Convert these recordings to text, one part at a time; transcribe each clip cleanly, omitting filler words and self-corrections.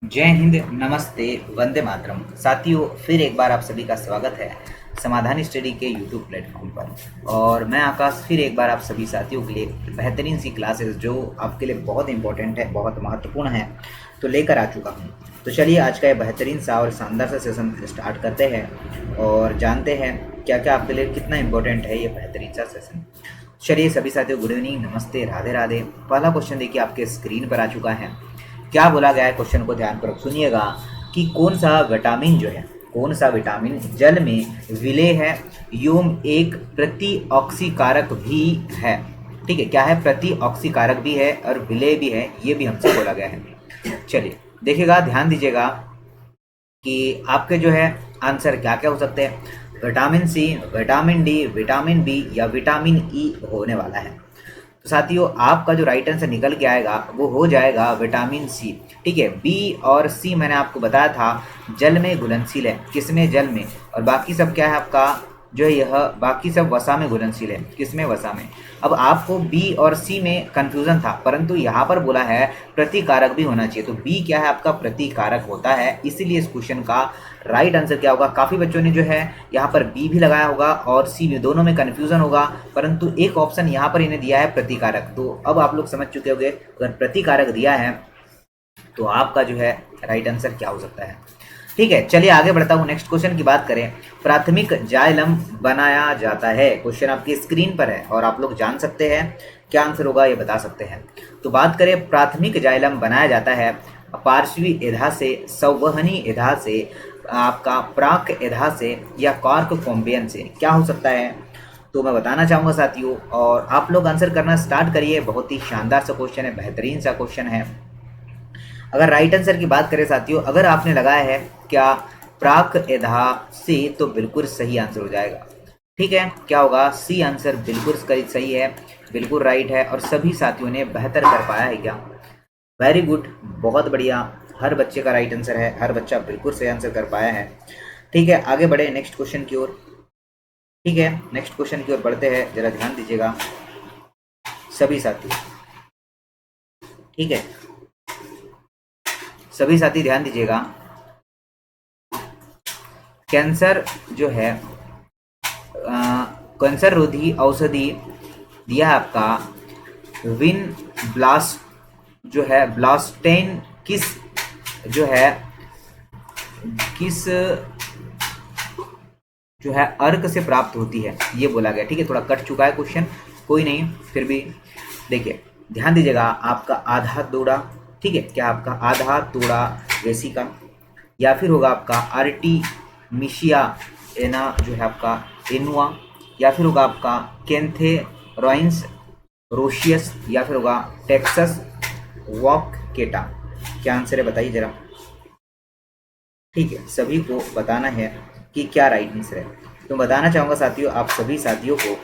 जय हिंद, नमस्ते, वंदे मातरम। साथियों, फिर एक बार आप सभी का स्वागत है समाधान स्टडी के यूट्यूब प्लेटफॉर्म पर। और मैं आकाश फिर एक बार आप सभी साथियों के लिए बेहतरीन सी क्लासेस जो आपके लिए बहुत इंपॉर्टेंट है, बहुत महत्वपूर्ण है, तो लेकर आ चुका हूँ। तो चलिए आज का ये बेहतरीन सा और शानदार सा सेशन स्टार्ट करते हैं और जानते हैं क्या क्या आपके लिए कितना इंपॉर्टेंट है ये बेहतरीन सा सेशन। चलिए सभी साथियों, गुड इवनिंग, नमस्ते, राधे राधे। पहला क्वेश्चन देखिए आपके स्क्रीन पर आ चुका है। क्या बोला गया है, क्वेश्चन को ध्यानपूर्वक सुनिएगा कि कौन सा विटामिन जो है, कौन सा विटामिन जल में विलेय है एवं एक प्रतिऑक्सीकारक भी है। ठीक है, क्या है, प्रतिऑक्सीकारक भी है और विलेय भी है, ये भी हमसे बोला गया है। चलिए देखिएगा, ध्यान दीजिएगा कि आपके जो है आंसर क्या क्या हो सकते हैं। Vitamin C, vitamin D, vitamin B या विटामिन ई होने वाला है। तो साथियों, आपका जो राइट आंसर निकल के आएगा वो हो जाएगा विटामिन सी। ठीक है, बी और सी मैंने आपको बताया था जल में घुलनशील है, किसमें, जल में, और बाकी सब क्या है आपका जो है, यह बाकी सब वसा में घुलनशील है, किसमें, वसा में। अब आपको बी और सी में कंफ्यूजन था, परंतु यहाँ पर बोला है प्रतिकारक भी होना चाहिए, तो बी क्या है आपका, प्रतिकारक होता है, इसीलिए इस क्वेश्चन का राइट आंसर क्या होगा। काफ़ी बच्चों ने जो है यहाँ पर बी भी लगाया होगा और सी भी, दोनों में कन्फ्यूजन होगा, परंतु एक ऑप्शन यहाँ पर इन्हें दिया है प्रतिकारक। तो अब आप लोग समझ चुके होंगे, अगर प्रतिकारक दिया है तो आपका जो है राइट आंसर क्या हो सकता है। ठीक है, चलिए आगे बढ़ता हूँ। नेक्स्ट क्वेश्चन की बात करें, प्राथमिक जाइलम बनाया जाता है। क्वेश्चन आपकी स्क्रीन पर है और आप लोग जान सकते हैं क्या आंसर होगा, ये बता सकते हैं। तो बात करें, प्राथमिक जाइलम बनाया जाता है पार्श्वी एधा से, संवहनी एधा से, आपका प्राक एधा से या कॉर्क कॉम्बियन से। क्या हो सकता है, तो मैं बताना चाहूँगा साथियों, और आप लोग आंसर करना स्टार्ट करिए। बहुत ही शानदार सा क्वेश्चन है, बेहतरीन सा क्वेश्चन है। अगर राइट आंसर की बात करें साथियों, अगर आपने लगाया है क्या प्राक एधा से, तो बिल्कुल सही आंसर हो जाएगा। ठीक है, क्या होगा, सी आंसर बिल्कुल सही है, बिल्कुल राइट है, और सभी साथियों ने बेहतर कर पाया है क्या, वेरी गुड, बहुत बढ़िया। हर बच्चे का राइट आंसर है, हर बच्चा बिल्कुल सही आंसर कर पाया है। ठीक है, आगे बढ़े नेक्स्ट क्वेश्चन की ओर। ठीक है, नेक्स्ट क्वेश्चन की ओर बढ़ते हैं, जरा ध्यान दीजिएगा सभी साथी। ठीक है, सभी साथी ध्यान दीजिएगा। कैंसर जो है, कैंसर रोधी औषधि दिया है आपका विन ब्लास्ट जो है, ब्लास्टेन किस जो है, किस जो है अर्क से प्राप्त होती है, ये बोला गया। ठीक है, थोड़ा कट चुका है क्वेश्चन, कोई नहीं, फिर भी देखिए ध्यान दीजिएगा। आपका आधा तोड़ा, ठीक है, क्या आपका आधा तोड़ा वेसिका, या फिर होगा आपका आर्टिमिशिया एना जो है आपका एनुआ, या फिर होगा आपका कैंथेरॉइंस रोशियस, या फिर होगा टेक्सस वॉककेटा। क्या आंसर है बताइए जरा। ठीक है, सभी को बताना है कि क्या राइट आंसर है। तो बताना चाहूँगा साथियों, आप सभी साथियों को,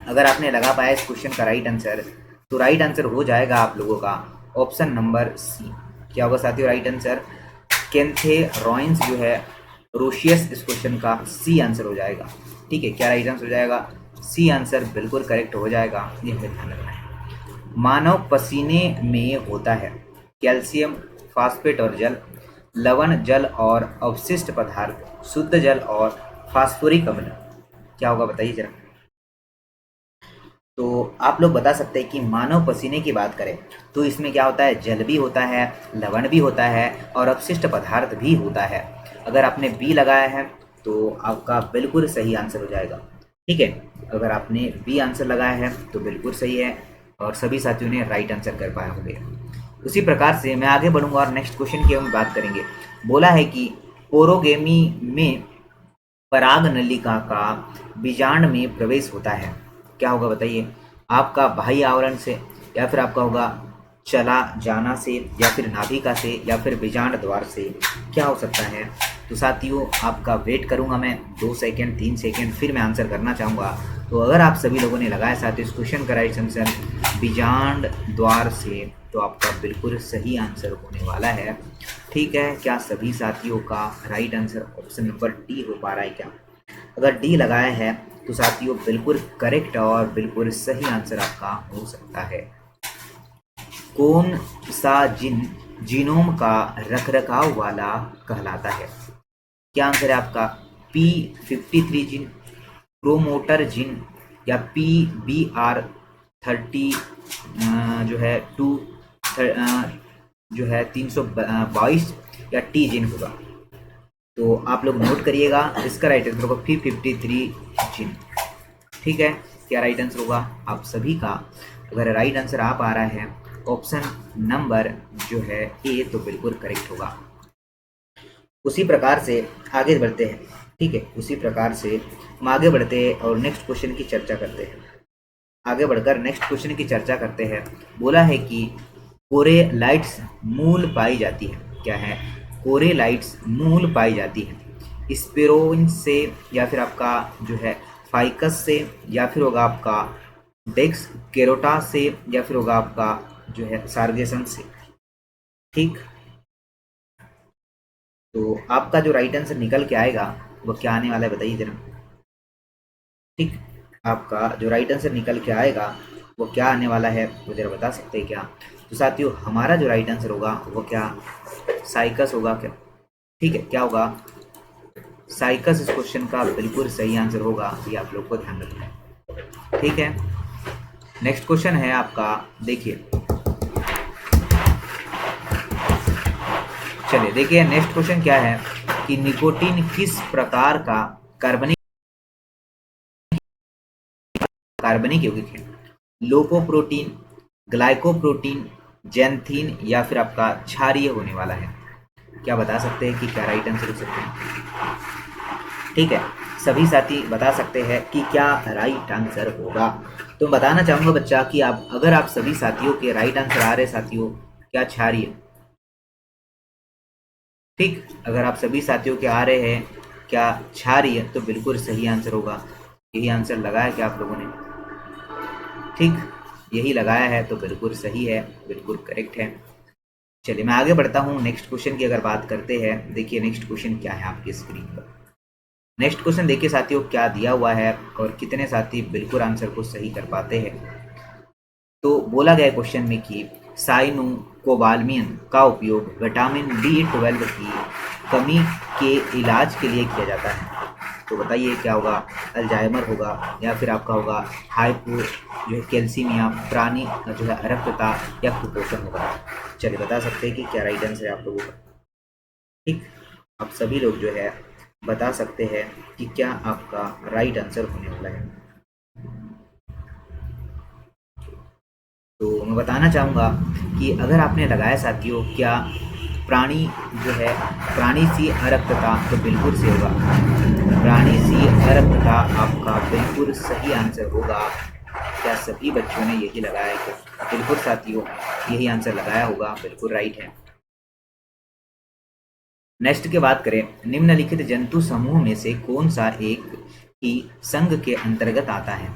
अगर आपने लगा पाया इस क्वेश्चन का राइट आंसर, तो राइट आंसर हो जाएगा आप लोगों का ऑप्शन नंबर सी। क्या होगा साथियों राइट आंसर, कैंथेरॉइंस जो है रोशियस, इस क्वेश्चन का सी आंसर हो जाएगा। ठीक है, क्या राइट आंसर हो जाएगा, सी आंसर बिल्कुल करेक्ट हो जाएगा, ये हमें ध्यान रखना है। मानव पसीने में होता है कैल्शियम, फास्फेट और जल, लवण जल और अवशिष्ट पदार्थ, शुद्ध जल और फास्फोरिक अम्ल। क्या होगा बताइए जरा। तो आप लोग बता सकते हैं कि मानव पसीने की बात करें तो इसमें क्या होता है, जल भी होता है, लवण भी होता है और अपशिष्ट पदार्थ भी होता है। अगर आपने बी लगाया है तो आपका बिल्कुल सही आंसर हो जाएगा। ठीक है, अगर आपने बी आंसर लगाया है तो बिल्कुल सही है, और सभी साथियों ने राइट आंसर कर पाया होंगे। उसी प्रकार से मैं आगे बढ़ूंगा और नेक्स्ट क्वेश्चन की हम बात करेंगे। बोला है कि पोरोगेमी में पराग नलिका का बीजांड में प्रवेश होता है। क्या होगा बताइए, आपका बाह्य आवरण से, या फिर आपका होगा चला जाना से, या फिर नाभिका से, या फिर बीजांड द्वार से। क्या हो सकता है, तो साथियों आपका वेट करूंगा मैं 2 सेकेंड 3 सेकेंड, फिर मैं आंसर करना चाहूँगा। तो अगर आप सभी लोगों ने लगाया साथियों इस क्वेश्चन का राइट आंसर बीजांड द्वार से, तो आपका बिल्कुल सही आंसर होने वाला है। ठीक है, क्या सभी साथियों का right answer option number D हो पा रहा है क्या। अगर डी लगाया है तो साथियों बिल्कुल करेक्ट और बिल्कुल सही आंसर आपका हो सकता है। कौन सा जिन जीनोम का रखरखाव वाला कहलाता है? क्या आंसर है आपका? P53 जीन, प्रोमोटर जीन, या PBR30 जो है 322 या टी जीन होगा? तो आप लोग नोट करिएगा, इसका राइट आंसर होगा P53 जीन। ठीक है, क्या राइट आंसर होगा आप सभी का? अगर राइट आंसर आप आ रहा है ऑप्शन नंबर जो है ए, तो बिल्कुल करेक्ट होगा। उसी प्रकार से आगे बढ़ते हैं। ठीक है, उसी प्रकार से हम आगे बढ़ते हैं और नेक्स्ट क्वेश्चन की चर्चा करते हैं। आगे बढ़कर नेक्स्ट क्वेश्चन की चर्चा करते हैं। बोला है कि कोरेलाइट्स मूल पाई जाती है। क्या है? कोरेलाइट्स मूल पाई जाती है स्पेरोइन से, या फिर आपका जो है फाइकस से, या फिर होगा आपका डेक्स केरोटा से, या फिर होगा आपका जो है सार्गेसन से। ठीक, तो आपका जो राइट आंसर निकल के आएगा वो क्या आने वाला है बताइए जरा। ठीक, आपका जो राइट आंसर निकल के आएगा वो क्या आने वाला है वो जरा बता सकते हैं क्या? तो साथियों, हमारा जो राइट आंसर होगा वो क्या? साइकस होगा क्या? ठीक है, क्या होगा? साइकस इस क्वेश्चन का बिल्कुल सही आंसर होगा, ये आप लोग को ध्यान रखना है। ठीक है, नेक्स्ट क्वेश्चन है आपका, देखिए। चलिए देखिए नेक्स्ट क्वेश्चन क्या है कि निकोटीन किस प्रकार का कार्बनिक यौगिक है? लोपोप्रोटीन, ग्लाइकोप्रोटीन, जैंथीन, या फिर आपका क्षारीय होने वाला है? क्या बता सकते हैं कि क्या राइट आंसर हो सकते हैं? ठीक है, सभी साथी बता सकते हैं कि क्या राइट आंसर होगा। तो बताना चाहूंगा बच्चा कि आप, अगर आप सभी साथियों के राइट आंसर आ रहे साथियों, क्या क्षारीय? ठीक, अगर आप सभी साथियों के आ रहे हैं क्या क्षारीय, तो बिल्कुल सही आंसर होगा। यही आंसर लगाया क्या आप लोगों ने? ठीक, यही लगाया है तो बिल्कुल सही है, बिल्कुल करेक्ट है। चलिए मैं आगे बढ़ता हूँ। नेक्स्ट क्वेश्चन की अगर बात करते हैं, देखिए नेक्स्ट क्वेश्चन क्या है आपकी स्क्रीन पर। नेक्स्ट क्वेश्चन देखिए साथियों क्या दिया हुआ है और कितने साथी बिल्कुल आंसर को सही कर पाते हैं। तो बोला गया क्वेश्चन में कि साइनोकोबाल्मिन का उपयोग विटामिन B12 की कमी के इलाज के लिए किया जाता है। तो बताइए क्या होगा? अल्जाइमर होगा, या फिर आपका होगा हाइपो जो है कैल्सीमिया, प्राणी जो है अरक्तता, या कुपोषण होगा? चलिए बता सकते हैं कि क्या राइट आंसर है आप लोगों का। ठीक, आप सभी लोग जो है बता सकते हैं कि क्या आपका राइट आंसर होने वाला है। तो मैं बताना चाहूँगा कि अगर आपने लगाया साथियों क्या प्राणी जो है प्राणी सी अरक्तता, तो बिल्कुल से होगा प्राणी सी अरक्तता आपका बिल्कुल सही आंसर होगा। क्या सभी बच्चों ने यही लगाया है? क्या बिल्कुल साथियों यही आंसर लगाया होगा, बिल्कुल राइट है। नेक्स्ट की बात करें, निम्नलिखित जंतु समूह में से कौन सा एक ही संघ के अंतर्गत आता है?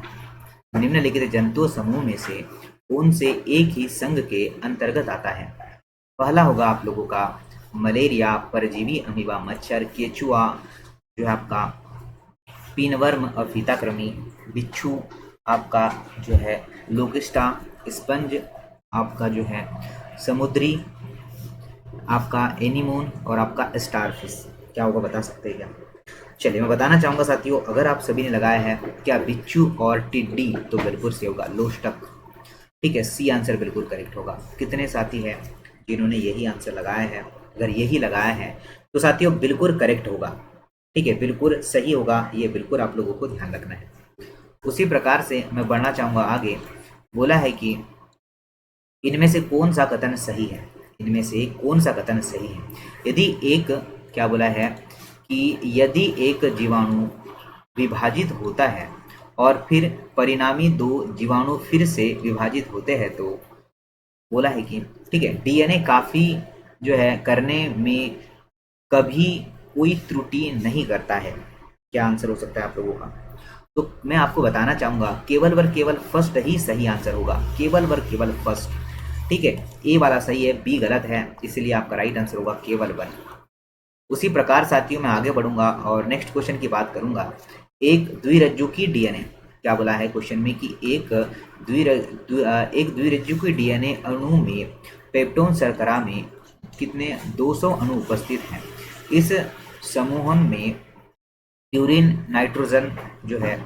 निम्नलिखित जंतु समूह में से कौन से एक ही संघ के अंतर्गत आता है? पहला होगा आप लोगों का मलेरिया, परजीवी अमीबा, मच्छर, केचुआ जो है आपका पिनवर्म और फीताकृमि, बिच्छू आपका जो है लोकिस्टा, स्पंज आपका जो है समुद्री आपका एनीमोन, और आपका स्टारफिश। क्या होगा बता सकते हैं क्या? चलिए मैं बताना चाहूँगा साथियों, अगर आप सभी ने लगाया है क्या बिच्छू और टिड्डी, तो बिल्कुल से होगा लोस्टक। ठीक है, सी आंसर बिल्कुल करेक्ट होगा। कितने साथी हैं जिन्होंने यही आंसर लगाया है? अगर यही लगाया है तो साथियों बिल्कुल करेक्ट होगा। ठीक है, बिल्कुल सही होगा, ये बिल्कुल आप लोगों को ध्यान रखना है। उसी प्रकार से मैं बढ़ना चाहूँगा आगे। बोला है कि इनमें से कौन सा कथन सही है? इनमें से कौन सा कथन सही है? यदि एक, क्या बोला है कि यदि एक जीवाणु विभाजित होता है और फिर परिणामी दो जीवाणु फिर से विभाजित होते हैं, तो बोला है कि ठीक है डीएनए काफी जो है करने में कभी कोई त्रुटि नहीं करता है। क्या आंसर हो सकता है आप लोगों का? तो मैं आपको बताना चाहूंगा केवल वर केवल फर्स्ट ही सही आंसर होगा, केवल वर केवल फर्स्ट। ठीक है, ए वाला सही है, बी गलत है, इसलिए आपका राइट आंसर होगा केवल वन। उसी प्रकार साथियों मैं आगे बढ़ूंगा और नेक्स्ट क्वेश्चन की बात करूंगा। एक द्विरज्जु की डीएनए, क्या बोला है क्वेश्चन में कि एक द्विरज्जु की डीएनए अणु में पेप्टोन शर्करा में कितने 200 अणु उपस्थित हैं। इस समूह में प्यूरिन नाइट्रोजन जो है,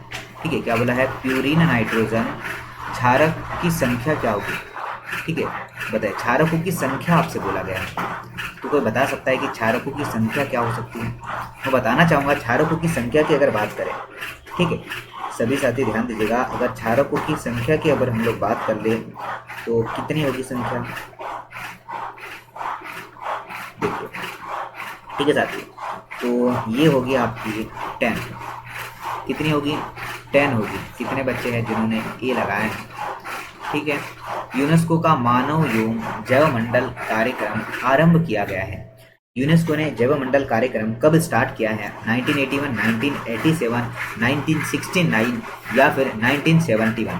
ठीक है, क्या बोला है, प्यूरिन नाइट्रोजन क्षारक की संख्या क्या होगी, ठीक है, बताइए, क्षारकों की संख्या आपसे बोला गया है। तो कोई बता सकता है कि क्षारकों की संख्या क्या हो सकती है? मैं बताना चाहूँगा क्षारकों की संख्या की अगर बात करें, ठीक है, सभी साथी ध्यान दीजिएगा, अगर क्षारकों की संख्या की अगर हम लोग बात कर ले तो कितनी होगी संख्या, देखिए, ठीक है साथी, तो ये होगी आपकी 10, कितनी होगी, 10 होगी। कितने बच्चे हैं जिन्होंने ए लगाया है, ठीक है। यूनेस्को का मानव एवं जैवमंडल कार्यक्रम आरंभ किया गया है। यूनेस्को ने जैवमंडल कार्यक्रम कब स्टार्ट किया है? 1981, 1987, 1969 या फिर 1971?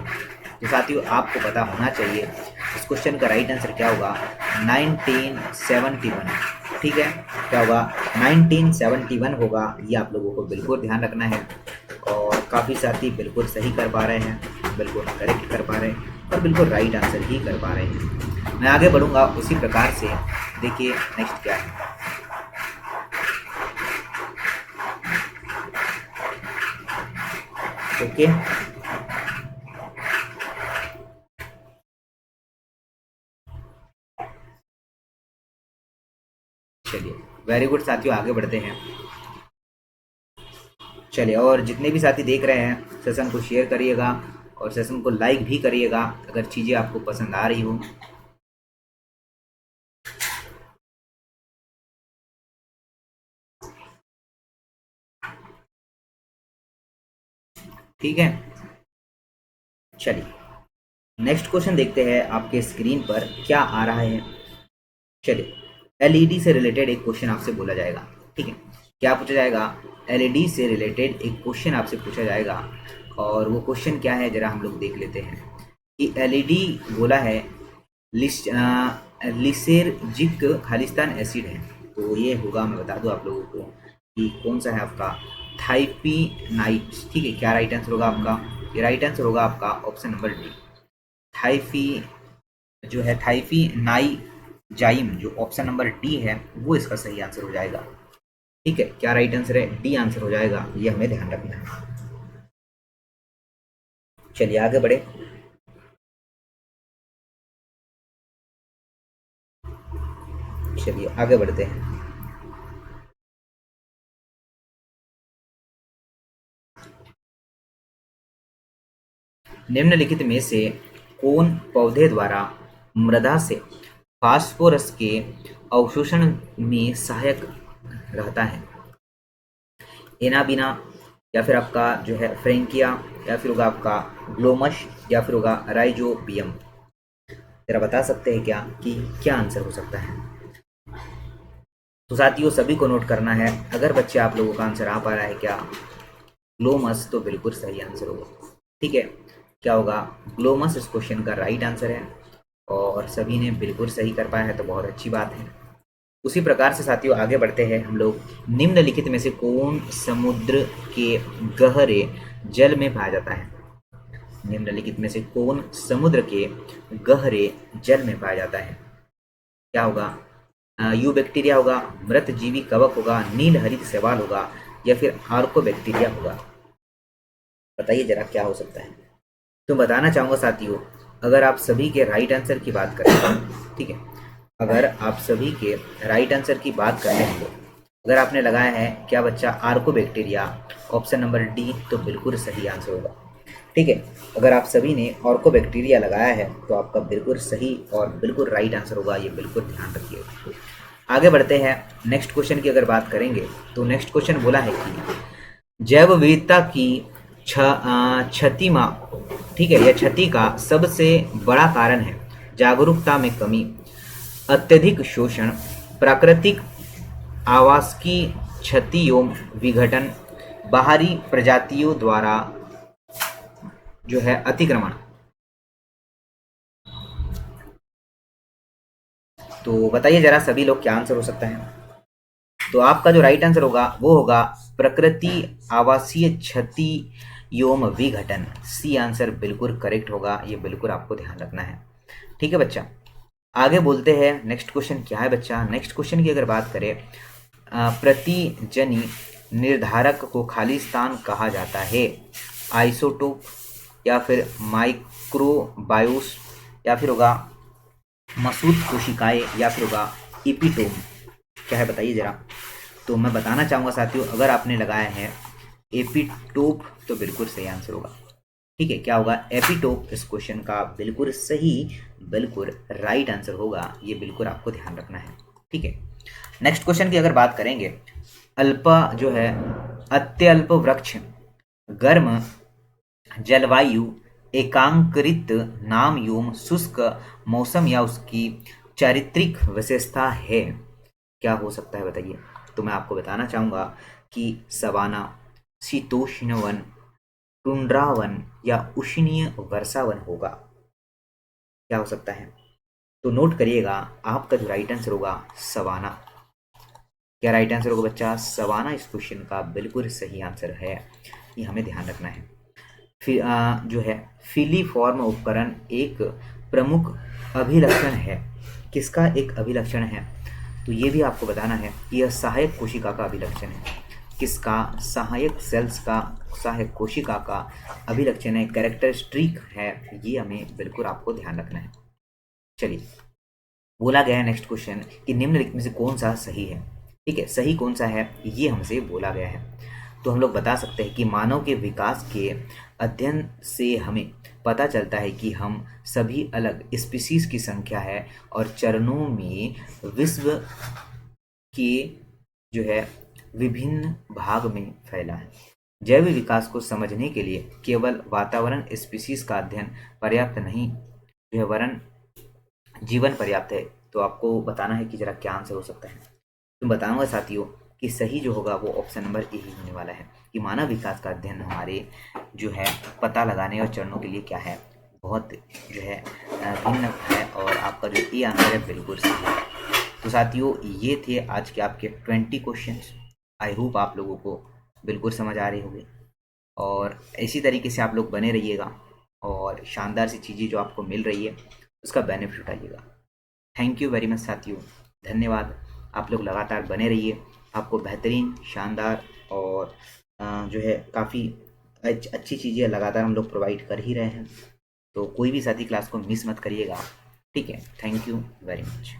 तो साथियों आपको पता होना चाहिए, इस क्वेश्चन का राइट आंसर क्या होगा, 1971, ठीक है, क्या होगा, 1971 होगा। ये आप लोगों को बिल्कुल ध्यान रखना है। और काफ़ी साथी बिल्कुल सही कर पा रहे हैं, बिल्कुल करेक्ट कर पा रहे हैं और बिल्कुल राइट आंसर ही कर पा रहे हैं। मैं आगे बढ़ूंगा उसी प्रकार से। देखिए नेक्स्ट क्या है, ओके, चलिए वेरी गुड साथियों, आगे बढ़ते हैं। चलिए, और जितने भी साथी देख रहे हैं सेशन को शेयर करिएगा और सेशन को लाइक भी करिएगा अगर चीज़ें आपको पसंद आ रही हो। ठीक है, चलिए नेक्स्ट क्वेश्चन देखते हैं आपके स्क्रीन पर क्या आ रहा है। चलिए, एलईडी से रिलेटेड एक क्वेश्चन आपसे बोला जाएगा, ठीक है, क्या पूछा जाएगा, एलईडी से रिलेटेड एक क्वेश्चन आपसे पूछा जाएगा। और वो क्वेश्चन क्या है जरा हम लोग देख लेते हैं कि एलईडी बोला है लिसेर्जिक खालिस्तान एसिड है, तो ये होगा, मैं बता दूं आप लोगों को कि कौन सा है आपका, थाइपीनाइट, ठीक है। क्या राइट आंसर होगा आपका, ये राइट आंसर होगा आपका ऑप्शन नंबर डी, थाइफी जो है, थाइफीनाइजाइम, जो ऑप्शन नंबर डी है वो इसका सही आंसर हो जाएगा, ठीक है। क्या राइट आंसर है, डी आंसर हो जाएगा, ये हमें ध्यान रखना है। चलिए आगे बढ़े। चलिए आगे बढ़ते हैं। निम्नलिखित में से कौन पौधे द्वारा मृदा से फास्फोरस के अवशोषण में सहायक रहता है? एनाबिना, या फिर आपका जो है फ्रेंकिया, या फिर होगा आपका ग्लोमस, या फिर होगा राइजोबियम? जरा बता सकते हैं क्या कि क्या आंसर हो सकता है? तो साथियों सभी को नोट करना है, अगर बच्चे आप लोगों का आंसर आ पा रहा है क्या, ग्लोमस, तो बिल्कुल सही आंसर होगा, ठीक है। क्या होगा, ग्लोमस इस क्वेश्चन का राइट आंसर है और सभी ने बिल्कुल सही कर पाया है, तो बहुत अच्छी बात है। उसी प्रकार से साथियों आगे बढ़ते हैं हम लोग। निम्नलिखित में से कौन समुद्र के गहरे जल में पाया जाता है? निम्नलिखित में से कौन समुद्र के गहरे जल में पाया जाता है? क्या होगा, यू बैक्टीरिया होगा, मृत जीवी कवक होगा, नील हरित शैवाल होगा, या फिर आर्को बैक्टीरिया होगा? बताइए जरा क्या हो सकता है। तो बताना चाहूँगा साथियों, अगर आप सभी के राइट आंसर की बात करें, ठीक है, अगर आप सभी के राइट आंसर की बात करें हम लोग, अगर आपने लगाया है क्या बच्चा, आर्को बैक्टीरिया, ऑप्शन नंबर डी, तो बिल्कुल सही आंसर होगा, ठीक है। अगर आप सभी ने आर्को बैक्टीरिया लगाया है तो आपका बिल्कुल सही और बिल्कुल राइट आंसर होगा, ये बिल्कुल ध्यान रखिए। आगे बढ़ते हैं, नेक्स्ट क्वेश्चन की अगर बात करेंगे तो नेक्स्ट क्वेश्चन बोला है कि जैव विविधता की क्षतिमा, ठीक है, यह क्षति का सबसे बड़ा कारण है जागरूकता में कमी, अत्यधिक शोषण, प्राकृतिक आवास की क्षति एवं विघटन, बाहरी प्रजातियों द्वारा जो है अतिक्रमण। तो बताइए जरा सभी लोग क्या आंसर हो सकता है। तो आपका जो राइट आंसर होगा वो होगा प्रकृति आवासीय क्षति एवं विघटन, सी आंसर बिल्कुल करेक्ट होगा, ये बिल्कुल आपको ध्यान रखना है, ठीक है बच्चा। आगे बोलते हैं नेक्स्ट क्वेश्चन क्या है बच्चा। नेक्स्ट क्वेश्चन की अगर बात करें, प्रतिजनी निर्धारक को खाली स्थान कहा जाता है। आइसोटोप, या फिर माइक्रोबायोस, या फिर होगा मसूद कोशिकाएं, या फिर होगा इपिटोम। क्या है बताइए जरा। तो मैं बताना चाहूँगा साथियों, अगर आपने लगाया है एपिटोप तो बिल्कुल सही आंसर होगा। ठीक है, क्या होगा एपिटोप इस क्वेश्चन का बिल्कुल सही, बिल्कुल राइट आंसर होगा। ये बिल्कुल आपको ध्यान रखना है। ठीक है, नेक्स्ट क्वेश्चन की अगर बात करेंगे, अल्पा जो है अत्यल्प वृक्ष गर्म जलवायु एकांकरित नाम एवं शुष्क मौसम या उसकी चारित्रिक विशेषता है। क्या हो सकता है बताइए। तो मैं आपको बताना चाहूँगा कि सवाना, शीतोष्ण वन, टुंड्रा वन या उष्णीय वर्षा वन होगा। क्या हो सकता है, तो नोट करिएगा, आपका जो राइट आंसर होगा सवाना। क्या राइट आंसर होगा बच्चा, सवाना इस क्वेश्चन का बिल्कुल सही आंसर है। ये हमें ध्यान रखना है। फिर जो है फिलीफॉर्म उपकरण एक प्रमुख अभिलक्षण है। किसका एक अभिलक्षण है, तो ये भी आपको बताना है कि यह सहायक कोशिका का अभिलक्षण है। किसका, सहायक सेल्स का, सहायक कोशिका का अभिलक्षण है, कैरेक्टरिस्टिक है। ये हमें बिल्कुल आपको ध्यान रखना है। चलिए, बोला गया है नेक्स्ट क्वेश्चन कि निम्नलिखित में से कौन सा सही है। ठीक है, सही कौन सा है ये हमसे बोला गया है। तो हम लोग बता सकते हैं कि मानव के विकास के अध्ययन से हमें पता चलता है कि हम सभी अलग स्पीसीज की संख्या है और चरणों में विश्व के जो है विभिन्न भाग में फैला है। जैव विकास को समझने के लिए केवल वातावरण स्पीसीज का अध्ययन पर्याप्त नहीं, जो है वरन जीवन पर्याप्त है। तो आपको बताना है कि जरा क्या आंसर हो सकता है। तो बताऊंगा साथियों कि सही जो होगा वो ऑप्शन नंबर ए ही होने वाला है कि मानव विकास का अध्ययन हमारे जो है पता लगाने और चरणों के लिए क्या है, बहुत जो है भिन्न है। और आपका जो ए आंसर है बिल्कुल सही है। तो साथियों ये थे आज के आपके 20 क्वेश्चंस। आई होप आप लोगों को बिल्कुल समझ आ रहे होंगे, और इसी तरीके से आप लोग बने रहिएगा और शानदार सी चीज़ें जो आपको मिल रही है उसका बेनिफिट उठाइएगा। थैंक यू वेरी मच साथियों, धन्यवाद। आप लोग लगातार बने रहिए, आपको बेहतरीन, शानदार और जो है काफ़ी अच्छी चीज़ें लगातार हम लोग प्रोवाइड कर ही रहे हैं। तो कोई भी साथी क्लास को मिस मत करिएगा। ठीक है, थैंक यू वेरी मच।